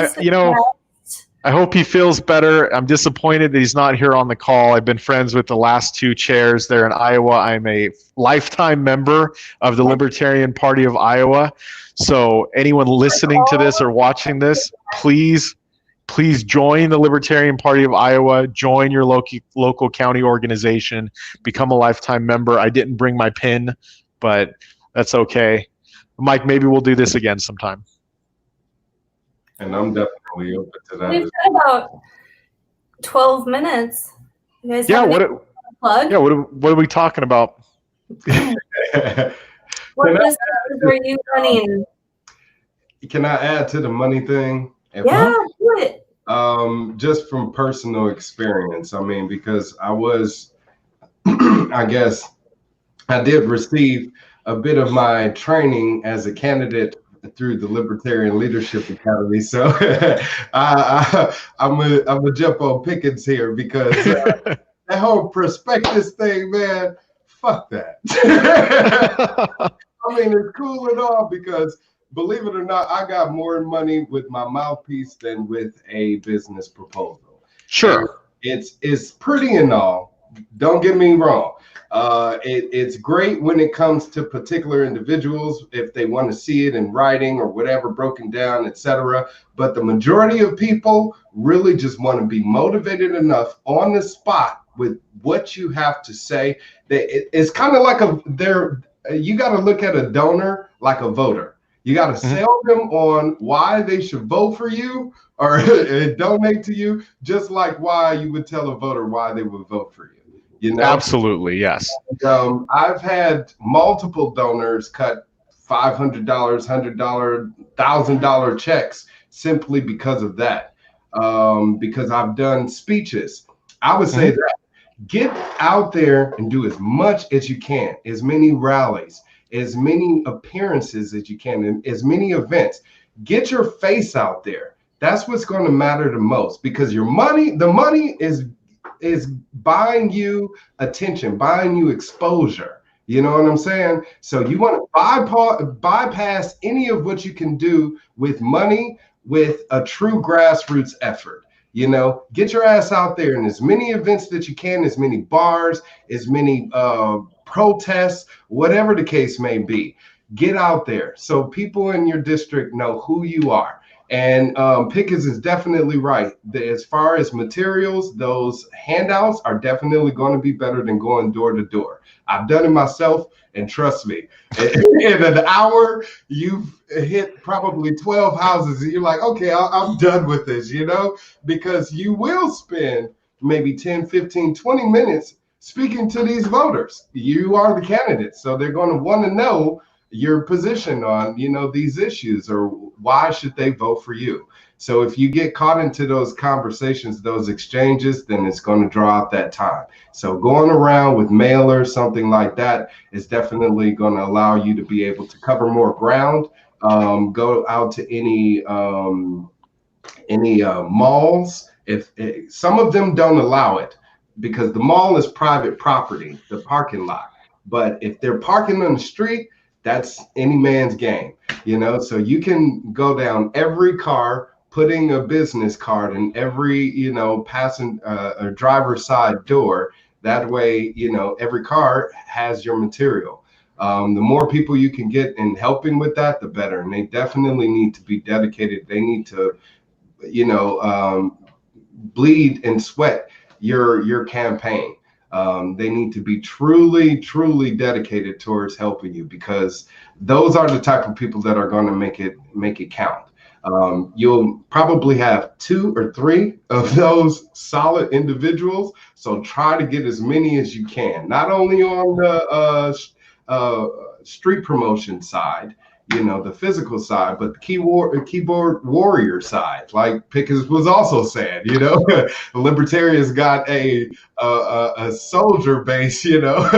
I hope he feels better. I'm disappointed that he's not here on the call. I've been friends with the last two chairs there in Iowa. I'm a lifetime member of the Libertarian Party of Iowa. So anyone listening to this or watching this, please join the Libertarian Party of Iowa. Join your local county organization. Become a lifetime member. I didn't bring my pin, but that's okay. Mike, maybe we'll do this again sometime. And I'm definitely open to that. We've got about 12 minutes. You guys have a plug? Yeah, what are we talking about? What business are you running? Can I add to the money thing? Yeah, do it. Just from personal experience. I mean, because I was, I guess, I did receive a bit of my training as a candidate through the Libertarian Leadership Academy. So I'm gonna jump on Pickens here because that whole prospectus thing, man, fuck that. I mean, it's cool and all because, believe it or not, I got more money with my mouthpiece than with a business proposal. Sure. And it's pretty and all, don't get me wrong. It's great when it comes to particular individuals, if they want to see it in writing or whatever, broken down, etc. But the majority of people really just want to be motivated enough on the spot with what you have to say. It's kind of like you got to look at a donor like a voter. You got to sell them on why they should vote for you or donate to you, just like why you would tell a voter why they would vote for you. You know? Absolutely, yes. And, I've had multiple donors cut $500, $100, $1,000 checks simply because of that. Because I've done speeches. I would say that get out there and do as much as you can, as many rallies, as many appearances as you can, and as many events. Get your face out there. That's what's going to matter the most, because the money is buying you attention, buying you exposure. You know what I'm saying? So you want to bypass any of what you can do with money, with a true grassroots effort. You know, get your ass out there in as many events that you can, as many bars, as many protests, whatever the case may be. Get out there so people in your district know who you are. And Pickens is definitely right. As far as materials, those handouts are definitely going to be better than going door to door. I've done it myself, and trust me, in an hour, you've hit probably 12 houses, and you're like, okay, I'm done with this, you know, because you will spend maybe 10, 15, 20 minutes speaking to these voters. You are the candidate, so they're going to want to know your position on, you know, these issues, or why should they vote for you. So if you get caught into those conversations, those exchanges, then it's going to draw out that time. So going around with mailers, something like that, is definitely going to allow you to be able to cover more ground. Go out to any malls. If some of them don't allow it, because the mall is private property, the parking lot. But if they're parking on the street, that's any man's game, you know. So you can go down every car, putting a business card in every, you know, passenger driver's side door. That way, you know, every car has your material. The more people you can get in helping with that, the better. And they definitely need to be dedicated. They need to, you know, bleed and sweat your campaign. They need to be truly, truly dedicated towards helping you, because those are the type of people that are going to make it count. You'll probably have 2 or 3 of those solid individuals. So try to get as many as you can, not only on the street promotion side, you know, the physical side, but the keyboard warrior side, like Pickens was also saying, you know, libertarians got a soldier base, you know,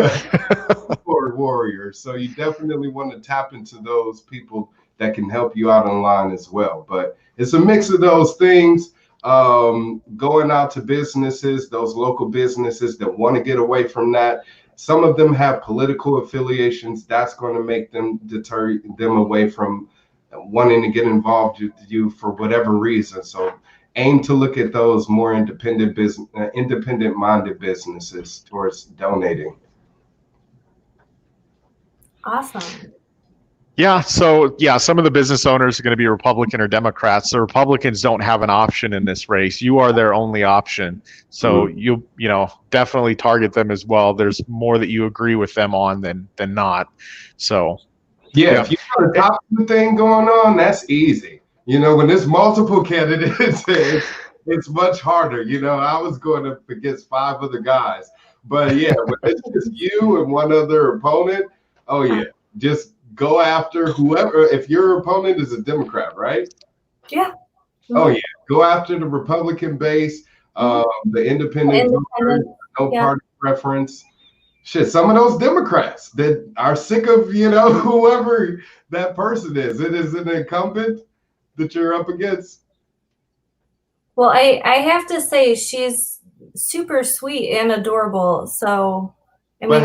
keyboard warrior. So you definitely want to tap into those people that can help you out online as well. But it's a mix of those things. Going out to businesses, those local businesses that want to get away from that. Some of them have political affiliations. That's going to make them deter them away from wanting to get involved with you for whatever reason. So aim to look at those more independent-minded businesses towards donating. Awesome. Yeah, so some of the business owners are going to be Republican or Democrats. The Republicans don't have an option in this race. You are their only option. So you know, definitely target them as well. There's more that you agree with them on than not. So yeah, if you got a top 2 thing going on, that's easy. You know, when there's multiple candidates, it's much harder. You know, I was going up against 5 other guys, but yeah, when it's just you and one other opponent, oh yeah, just go after whoever. If your opponent is a Democrat, right? Yeah. Oh yeah, go after the Republican base, the independent voter, no party preference. Shit, some of those Democrats that are sick of, you know, whoever that person is. It is an incumbent that you're up against. Well, I have to say she's super sweet and adorable. So I mean,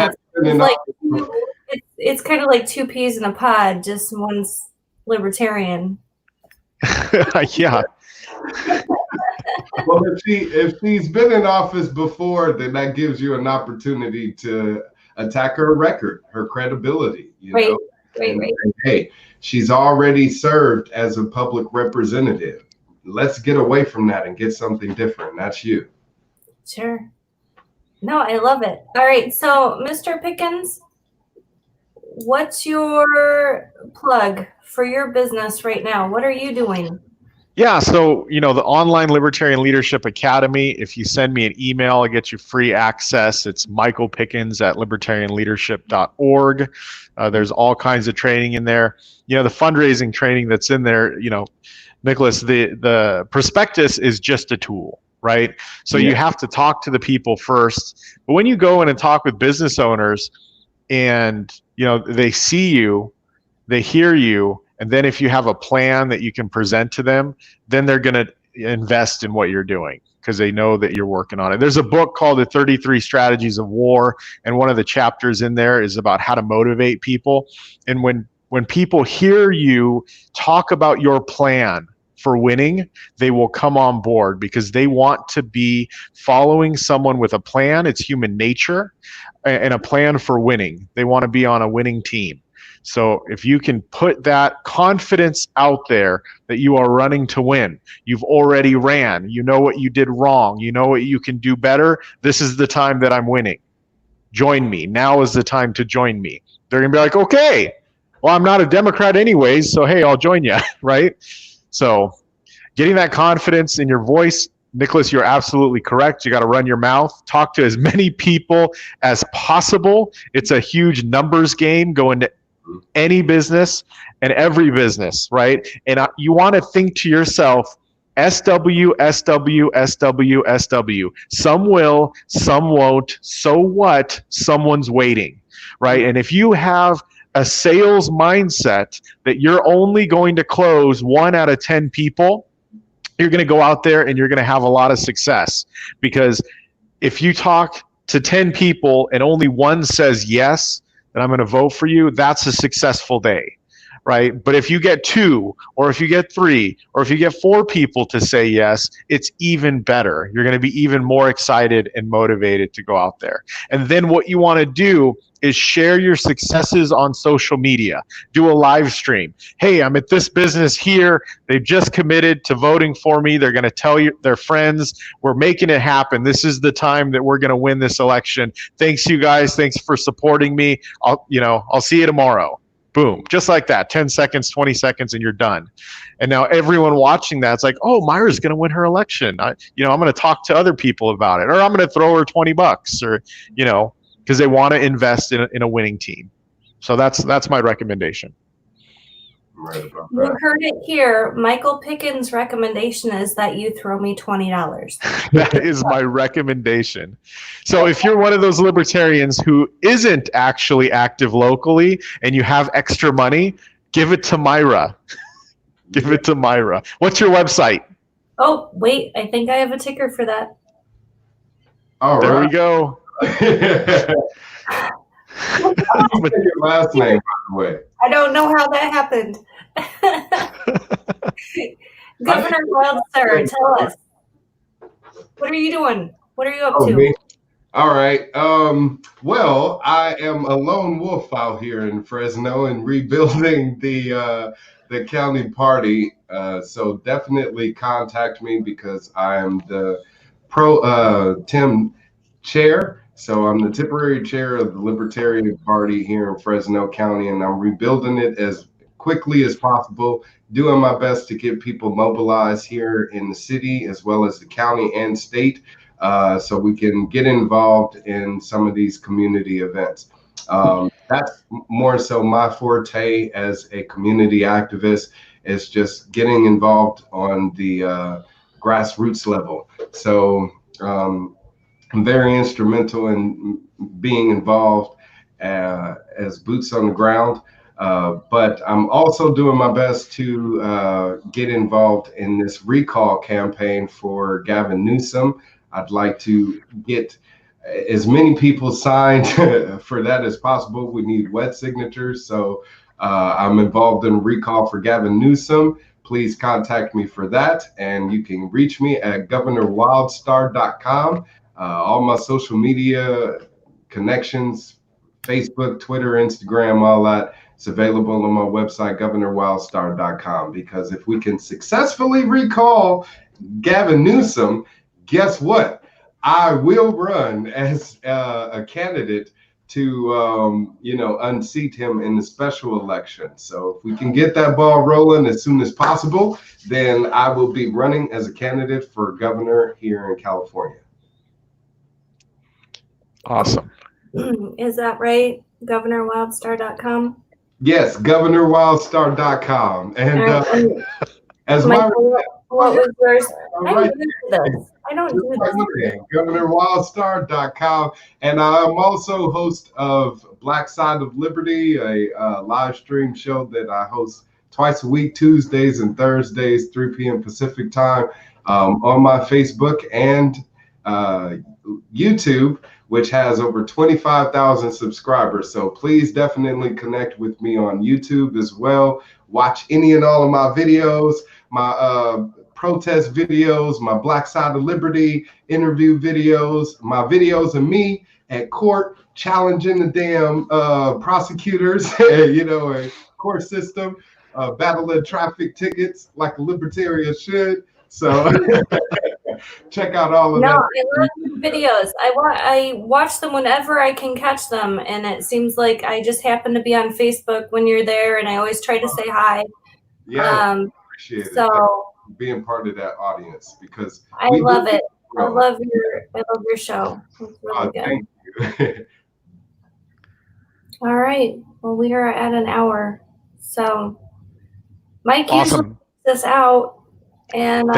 it's kind of like 2 peas in a pod. Just one's libertarian. Yeah. Well, if she's been in office before, then that gives you an opportunity to attack her record, her credibility, you Right, know. right, right. And hey, she's already served as a public representative. Let's get away from that and get something different. That's you. Sure. No, I love it. All right, so Mr. Pickens, what's your plug for your business right now? What are you doing? Yeah, so the Online Libertarian Leadership Academy, if you send me an email, I get you free access. It's Michael Pickens at libertarianleadership.org. There's all kinds of training in there. The fundraising training that's in there, Nickolas, the prospectus is just a tool, right? So you have to talk to the people first. But when you go in and talk with business owners and, they see you, they hear you, and then if you have a plan that you can present to them, then they're going to invest in what you're doing because they know that you're working on it. There's a book called The 33 Strategies of War, and one of the chapters in there is about how to motivate people. And when people hear you talk about your plan for winning, they will come on board because they want to be following someone with a plan. It's human nature, and a plan for winning. They want to be on a winning team. So if you can put that confidence out there that you are running to win, you've already ran, you know what you did wrong, you know what you can do better, this is the time that I'm winning. Join me. Now is the time to join me. They're going to be like, okay, well, I'm not a Democrat anyways, so hey, I'll join you, right? So getting that confidence in your voice, Nickolas, you're absolutely correct. You got to run your mouth. Talk to as many people as possible. It's a huge numbers game going to any business and every business, right? And you want to think to yourself, SW, SW, SW, SW. Some will, some won't. So what? Someone's waiting, right? And if you have a sales mindset that you're only going to close 1 out of 10 people, you're going to go out there and you're going to have a lot of success. Because if you talk to 10 people and only 1 says yes, and I'm going to vote for you, that's a successful day, right? But if you get 2, or if you get 3, or if you get 4 people to say yes, it's even better. You're going to be even more excited and motivated to go out there. And then what you want to do is share your successes on social media. Do a live stream. Hey, I'm at this business here. They've just committed to voting for me. They're going to tell their friends, we're making it happen. This is the time that we're going to win this election. Thanks, you guys. Thanks for supporting me. I'll see you tomorrow. Boom. Just like that. 10 seconds, 20 seconds, and you're done. And now everyone watching that's like, oh, Myra's going to win her election. I'm going to talk to other people about it, or I'm going to throw her $20, or, because they want to invest in a winning team. So that's my recommendation. Right about You that. heard it here. Michael Pickens' recommendation is that you throw me $20. That is my recommendation. So if you're one of those libertarians who isn't actually active locally and you have extra money, give it to Myra. Give it to Myra. What's your website? Oh, wait. I think I have a ticker for that. All There right. we go. What's your last name, by the way? I don't know how that happened. Governor Wildstar, tell us. What are you doing? What are you up to? Me? All right. Well, I am a lone wolf out here in Fresno and rebuilding the county party. So definitely contact me because I am the Tim chair. So I'm the temporary chair of the Libertarian Party here in Fresno County, and I'm rebuilding it as quickly as possible, doing my best to get people mobilized here in the city as well as the county and state, so we can get involved in some of these community events. That's more so my forte as a community activist, is just getting involved on the grassroots level. So I'm very instrumental in being involved as boots on the ground, but I'm also doing my best to get involved in this recall campaign for Gavin Newsom. I'd like to get as many people signed for that as possible. We need wet signatures, so I'm involved in a recall for Gavin Newsom. please contact me for that. And you can reach me at governorwildstar.com. All my social media connections, Facebook, Twitter, Instagram, all that, it's available on my website, governorwildstar.com. Because if we can successfully recall Gavin Newsom, guess what? I will run as a candidate to, unseat him in the special election. So if we can get that ball rolling as soon as possible, then I will be running as a candidate for governor here in California. Awesome. Is that right? GovernorWildstar.com? Yes, GovernorWildstar.com. And as my what was yours? right I don't do this. GovernorWildstar.com. And I'm also host of Black Side of Liberty, a live stream show that I host twice a week, Tuesdays and Thursdays, 3 p.m. Pacific time, on my Facebook and YouTube, which has over 25,000 subscribers. So please definitely connect with me on YouTube as well. Watch any and all of my videos, my protest videos, my Black Side of Liberty interview videos, my videos of me at court challenging the damn prosecutors, a court system, battling traffic tickets like a libertarian should. So check out all of that. No, I love your videos. I watch them whenever I can catch them, and it seems like I just happen to be on Facebook when you're there, and I always try to say hi. Yeah, appreciate it. So being part of that audience, because I love it. I love your show. It's really good. Thank you. All right. Well, we are at an hour, so Mike usually takes this out, and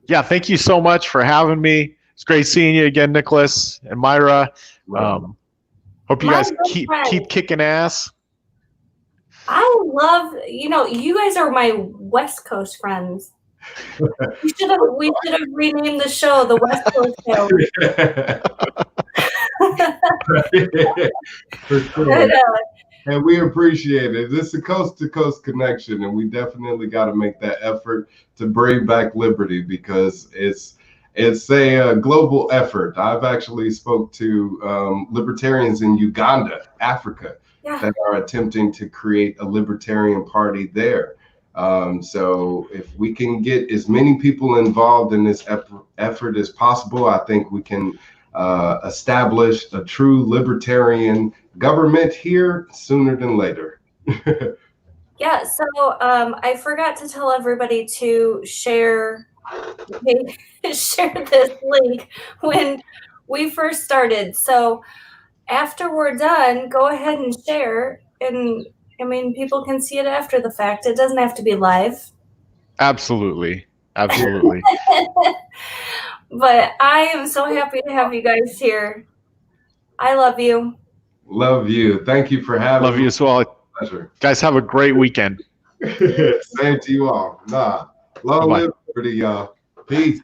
thank you so much for having me. It's great seeing you again, Nickolas and Myra. Hope you guys keep kicking ass. I love, you guys are my West Coast friends. We should have renamed the show the West Coast Show. For sure. And we appreciate it. This is a coast-to-coast connection, and we definitely got to make that effort to bring back liberty, because it's a global effort. I've actually spoke to libertarians in Uganda, Africa, that are attempting to create a libertarian party there. So if we can get as many people involved in this effort as possible, I think we can establish a true libertarian government here sooner than later. Yeah, so I forgot to tell everybody to share this link when we first started. So after we're done, go ahead and share. And people can see it after the fact. It doesn't have to be live. Absolutely. But I am so happy to have you guys here. I love you. Love you. Thank you for having me. Love you as well. Pleasure. Guys, have a great weekend. Same to you all. Long live liberty, y'all. Peace.